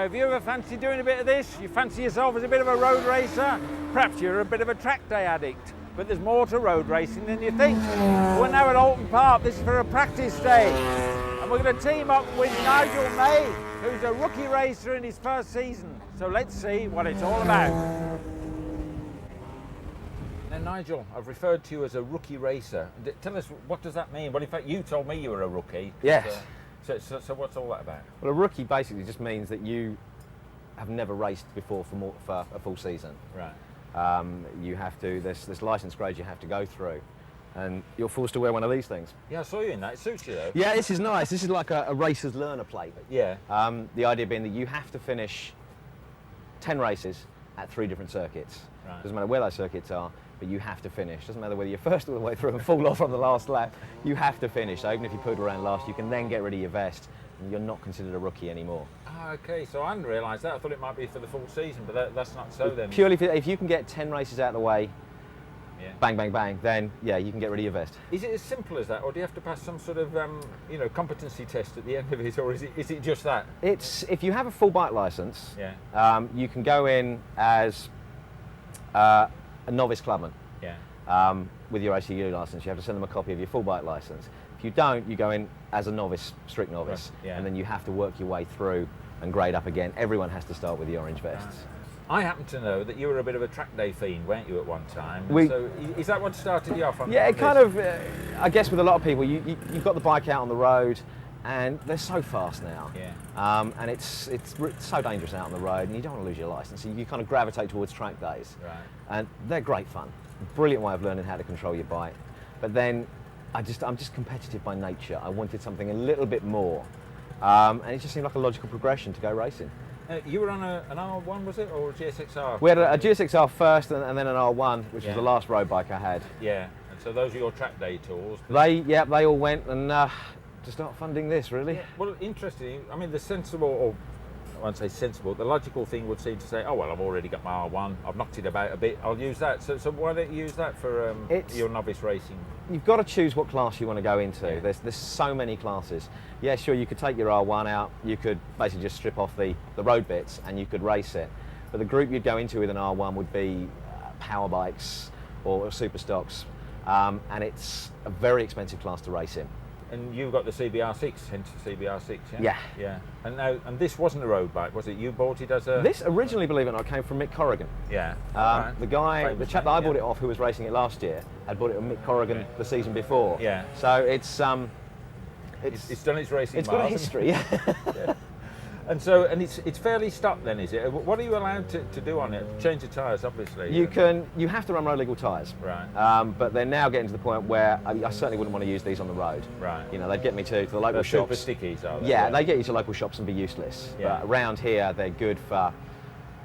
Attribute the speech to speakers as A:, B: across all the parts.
A: Now, if you ever fancy doing a bit of this, you fancy yourself as a bit of a road racer, perhaps you're a bit of a track day addict, but there's more to road racing than you think. We're now at Alton Park. This is for a practice day, and we're going to team up with Nigel May, who's a rookie racer in his first season. So let's see what it's all about. Now, Nigel, I've referred to you as a rookie racer. Tell us, what does that mean? Well, in fact, you told me you were a rookie.
B: Yes.
A: So what's all that about?
B: Well, a rookie basically just means that you have never raced before for a full season.
A: Right.
B: You have to, there's license grades you have to go through, and you're forced to wear one of these things.
A: Yeah, I saw you in that. It suits you, though.
B: Yeah, this is nice. This is like a racer's learner plate.
A: Yeah.
B: The idea being that you have to finish 10 races at 3 different circuits.
A: Right.
B: Doesn't matter where those circuits are, but you have to finish. Doesn't matter whether you're first all the way through and fall off on the last lap, you have to finish. So even if you poodle around last, you can then get rid of your vest and you're not considered a rookie anymore.
A: Ah, okay, so I hadn't realised that. I thought it might be for the full season, but that's not so then.
B: Purely if you can get 10 races out of the way,
A: yeah.
B: Bang, bang, bang, then yeah, you can get rid of your vest.
A: Is it as simple as that, or do you have to pass some sort of competency test at the end of it, or is it just that?
B: It's, if you have a full bike licence,
A: yeah.
B: You can go in as a novice clubman.
A: Yeah.
B: With your ACU licence, you have to send them a copy of your full bike licence. If you don't, you go in as a novice, strict novice,
A: right. Yeah.
B: and then you have to work your way through and grade up again. Everyone has to start with the orange vests.
A: I happen to know that you were a bit of a track day fiend, weren't you, at one time? So is that what started you off on?
B: Yeah,
A: on
B: it kind of, I guess with a lot of people, you've got the bike out on the road, and they're so fast now.
A: Yeah.
B: And it's so dangerous out on the road, and you don't want to lose your licence, so you kind of gravitate towards track days.
A: Right.
B: And they're great fun. Brilliant way of learning how to control your bike. But then I'm just competitive by nature. I wanted something a little bit more. And it just seemed like a logical progression to go racing.
A: You were on an R1, was it, or a GSXR?
B: We had a GSXR first and then an R1, which
A: yeah.
B: was the last road bike I had.
A: Yeah, and so those are your track day tools.
B: They all went, and to start funding this, really.
A: Yeah. Well, interesting. I mean, the sensible, or I won't say sensible, the logical thing would seem to say, oh, well, I've already got my R1, I've knocked it about a bit, I'll use that. So why don't you use that for your novice racing?
B: You've got to choose what class you want to go into.
A: Yeah.
B: There's so many classes. Yeah, sure, you could take your R1 out, you could basically just strip off the road bits and you could race it. But the group you'd go into with an R1 would be power bikes or super stocks, and it's a very expensive class to race in.
A: And you've got the CBR6, hence the CBR6, yeah?
B: Yeah.
A: Yeah. And this wasn't a road bike, was it? You bought it as a...
B: This originally, believe it or not, came from Mick Corrigan.
A: Yeah.
B: Right. The chap that I bought it off, who was racing it last year, had bought it with Mick Corrigan the season before.
A: Yeah.
B: So it's
A: done its racing
B: It's got a history, yeah.
A: Yeah. And it's fairly stock then, is it? What are you allowed to do on it? Change the tyres, obviously.
B: You have to run road legal tyres.
A: Right.
B: But they're now getting to the point where I certainly wouldn't want to use these on the road.
A: Right.
B: You know, they'd get me to the local shops.
A: Super stickies, are they?
B: Yeah, they get you to local shops and be useless.
A: Yeah.
B: But around here, they're good for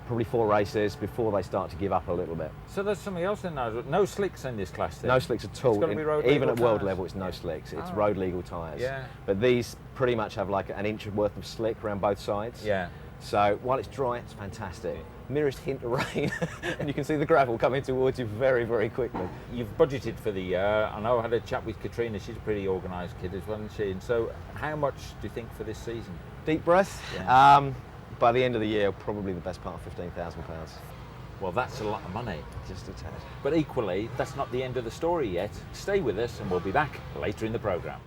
B: probably 4 races before they start to give up a little bit.
A: So there's something else in there. No slicks in this class then?
B: No slicks at all.
A: It's got to be road
B: even
A: legal
B: at world
A: tyres.
B: level, it's no slicks. It's
A: Oh.
B: road legal tyres.
A: Yeah.
B: But these pretty much have like an inch worth of slick around both sides.
A: Yeah.
B: So while it's dry, it's fantastic. Merest hint of rain, and you can see the gravel coming towards you very, very quickly.
A: You've budgeted for the year. I know I had a chat with Katrina. She's a pretty organised kid as well, isn't she? And so how much do you think for this season?
B: Deep breath.
A: Yeah.
B: By the end of the year, probably the best part of £15,000.
A: Well, that's a lot of money.
B: Just a tad.
A: But equally, that's not the end of the story yet. Stay with us and we'll be back later in the programme.